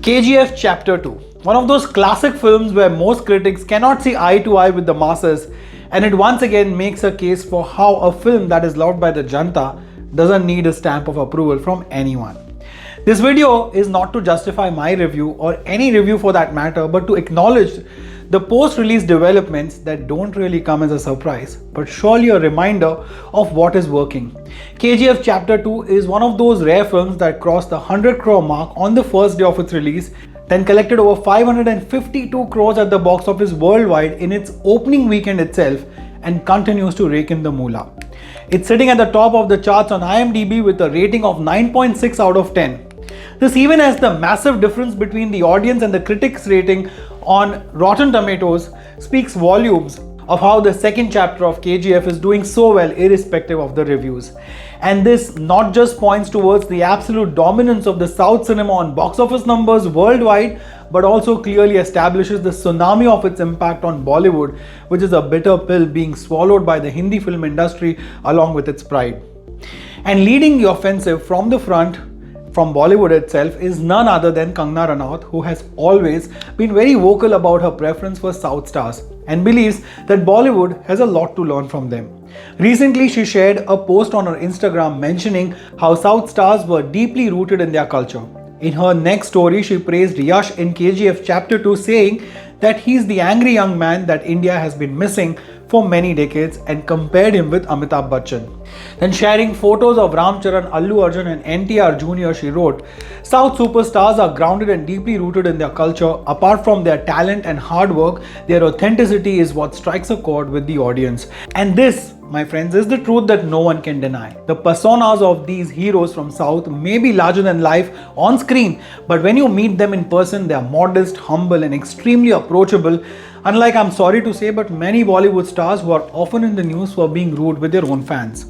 KGF Chapter 2, one of those classic films where most critics cannot see eye to eye with the masses, and it once again makes a case for how a film that is loved by the Junta doesn't need a stamp of approval from anyone. This video is not to justify my review or any review for that matter, but to acknowledge the post-release developments that don't really come as a surprise, but surely a reminder of what is working. KGF Chapter 2 is one of those rare films that crossed the 100 crore mark on the first day of its release, then collected over 552 crores at the box office worldwide in its opening weekend itself, and continues to rake in the moolah. It's sitting at the top of the charts on IMDB with a rating of 9.6 out of 10. This even has the massive difference between the audience and the critics rating on Rotten Tomatoes speaks volumes of how the second chapter of KGF is doing so well irrespective of the reviews. And this not just points towards the absolute dominance of the South cinema on box office numbers worldwide, but also clearly establishes the tsunami of its impact on Bollywood, which is a bitter pill being swallowed by the Hindi film industry along with its pride. And leading the offensive from the front from Bollywood itself is none other than Kangana, who has always been very vocal about her preference for South stars and believes that Bollywood has a lot to learn from them. Recently, she shared a post on her Instagram mentioning how South stars were deeply rooted in their culture. In her next story, she praised Yash in KGF Chapter 2, saying that he's the angry young man that India has been missing for many decades, and compared him with Amitabh Bachchan. Then sharing photos of Ram Charan, Allu Arjun and NTR Jr., she wrote, South superstars are grounded and deeply rooted in their culture. Apart from their talent and hard work, their authenticity is what strikes a chord with the audience. And this, my friends, is the truth that no one can deny. The personas of these heroes from South may be larger than life on screen, but when you meet them in person, they are modest, humble and extremely approachable. Unlike, I'm sorry to say, but many Bollywood stars who are often in the news for being rude with their own fans.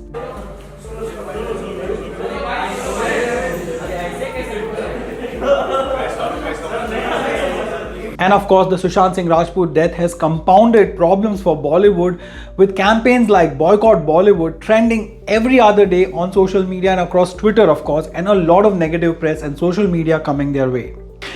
And of course, the Sushant Singh Rajput death has compounded problems for Bollywood, with campaigns like Boycott Bollywood trending every other day on social media and across Twitter, of course, and a lot of negative press and social media coming their way.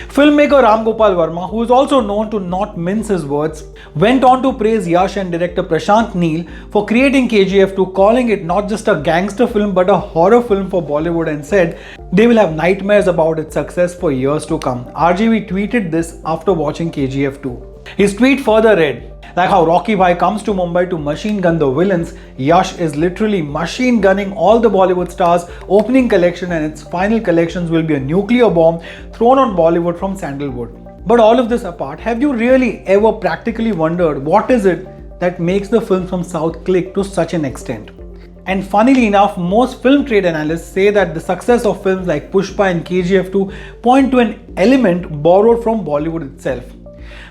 Filmmaker Gopal Varma, who is also known to not mince his words, went on to praise Yash and director Prashant Neel for creating KGF 2, calling it not just a gangster film but a horror film for Bollywood, and said they will have nightmares about its success for years to come. RGV tweeted this after watching KGF 2. His tweet further read, like how Rocky Bhai comes to Mumbai to machine gun the villains, Yash is literally machine gunning all the Bollywood stars' opening collection, and its final collections will be a nuclear bomb thrown on Bollywood from sandalwood. But all of this apart, have you really ever practically wondered what is it that makes the films from South click to such an extent? And funnily enough, most film trade analysts say that the success of films like Pushpa and KGF 2 point to an element borrowed from Bollywood itself.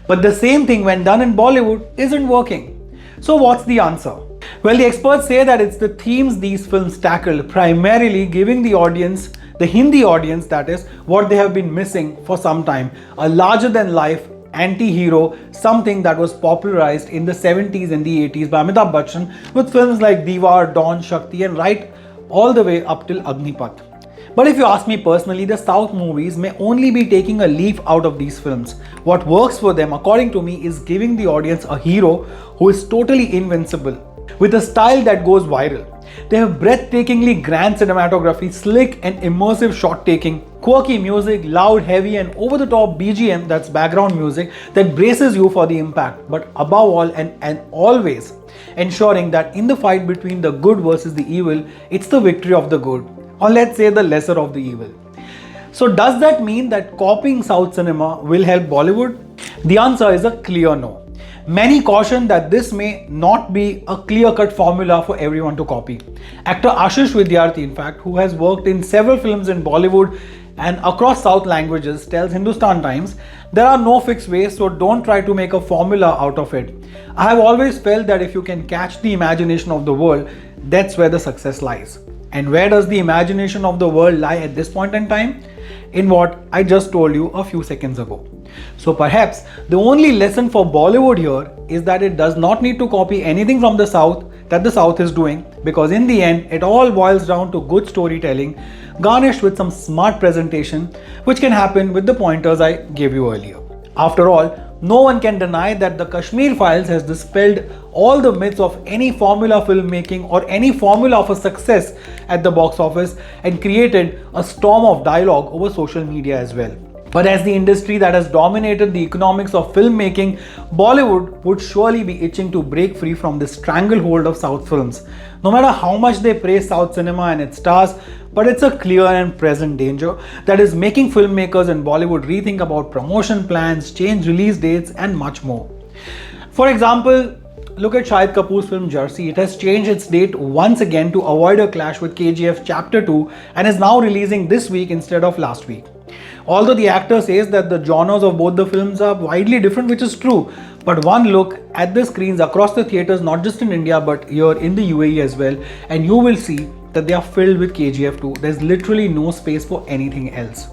But the same thing when done in Bollywood isn't working. So what's the answer? Well, the experts say that it's the themes these films tackle, primarily giving the audience, the Hindi audience that is, what they have been missing for some time, a larger than life anti-hero, something that was popularized in the 70s and the 80s by Amitabh Bachchan with films like Diwar, Dawn, Shakti and right all the way up till Agnipath. But if you ask me personally, the South movies may only be taking a leaf out of these films. What works for them, according to me, is giving the audience a hero who is totally invincible, with a style that goes viral. They have breathtakingly grand cinematography, slick and immersive shot taking, quirky music, loud, heavy and over-the-top BGM, that's background music, that braces you for the impact, but above all and always ensuring that in the fight between the good versus the evil, it's the victory of the good. Or let's say the lesser of the evil. So does that mean that copying South cinema will help Bollywood? The answer is a clear no. Many caution that this may not be a clear-cut formula for everyone to copy. Actor Ashish Vidyarthi, in fact, who has worked in several films in Bollywood and across South languages, tells Hindustan Times, there are no fixed ways, so don't try to make a formula out of it. I have always felt that if you can catch the imagination of the world, that's where the success lies. And where does the imagination of the world lie at this point in time? In what I just told you a few seconds ago. So perhaps the only lesson for Bollywood here is that it does not need to copy anything from the South that the South is doing, because in the end it all boils down to good storytelling, garnished with some smart presentation, which can happen with the pointers I gave you earlier. After all, no one can deny that the Kashmir Files has dispelled all the myths of any formula filmmaking or any formula for success at the box office and created a storm of dialogue over social media as well. But as the industry that has dominated the economics of filmmaking, Bollywood would surely be itching to break free from this stranglehold of South films. No matter how much they praise South cinema and its stars, but it's a clear and present danger that is making filmmakers in Bollywood rethink about promotion plans, change release dates, and much more. For example, look at Shahid Kapoor's film Jersey. It has changed its date once again to avoid a clash with KGF Chapter 2 and is now releasing this week instead of last week. Although the actor says that the genres of both the films are widely different, which is true, but one look at the screens across the theatres, not just in India but here in the UAE as well, and you will see that they are filled with KGF 2. There's literally no space for anything else.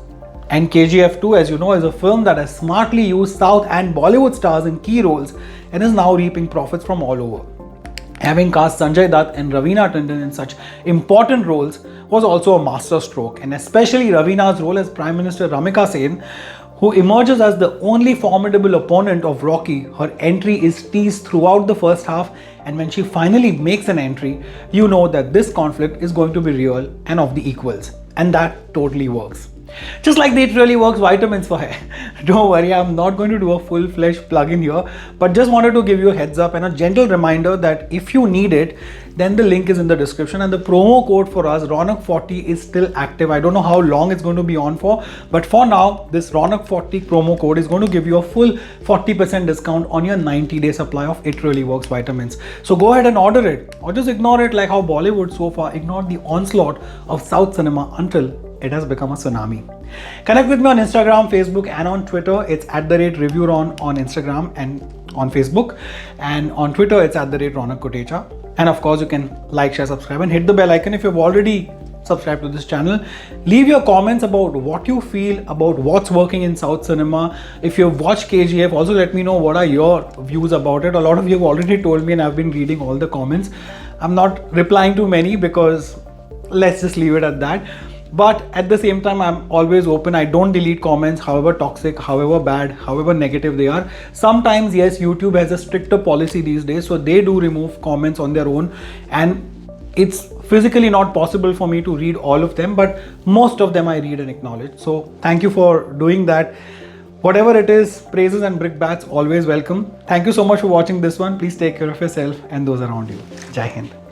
And KGF 2, as you know, is a film that has smartly used South and Bollywood stars in key roles and is now reaping profits from all over. Having cast Sanjay Dutt and Raveena Tandon in such important roles was also a masterstroke, and especially Raveena's role as Prime Minister Ramika Sen, who emerges as the only formidable opponent of Rocky. Her entry is teased throughout the first half, and when she finally makes an entry, you know that this conflict is going to be real and of the equals, and that totally works. Just like It Really Works vitamins for hair. Don't worry, I'm not going to do a full-fledged plug-in here, but just wanted to give you a heads up and a gentle reminder that if you need it, then the link is in the description, and the promo code for us, Ronak40, is still active. I don't know how long it's going to be on for, but for now, this Ronak40 promo code is going to give you a full 40% discount on your 90-day supply of It Really Works vitamins. So go ahead and order it, or just ignore it like how Bollywood so far ignored the onslaught of South cinema until it has become a tsunami. Connect with me on Instagram, Facebook, and on Twitter. It's @ReviewRon on Instagram and on Facebook, and on Twitter it's @Ronak Kotecha. And of course, you can like, share, subscribe, and hit the bell icon if you've already subscribed to this channel. Leave your comments about what you feel about what's working in South cinema. If you've watched KGF, also let me know what are your views about it. A lot of you have already told me, and I've been reading all the comments. I'm not replying to many because let's just leave it at that. But at the same time, I'm always open. I don't delete comments, however toxic, however bad, however negative they are. Sometimes, yes, YouTube has a stricter policy these days, so they do remove comments on their own, and it's physically not possible for me to read all of them, but most of them I read and acknowledge. So thank you for doing that. Whatever it is, praises and brickbats always welcome. Thank you so much for watching this one. Please take care of yourself and those around you. Jai Hind.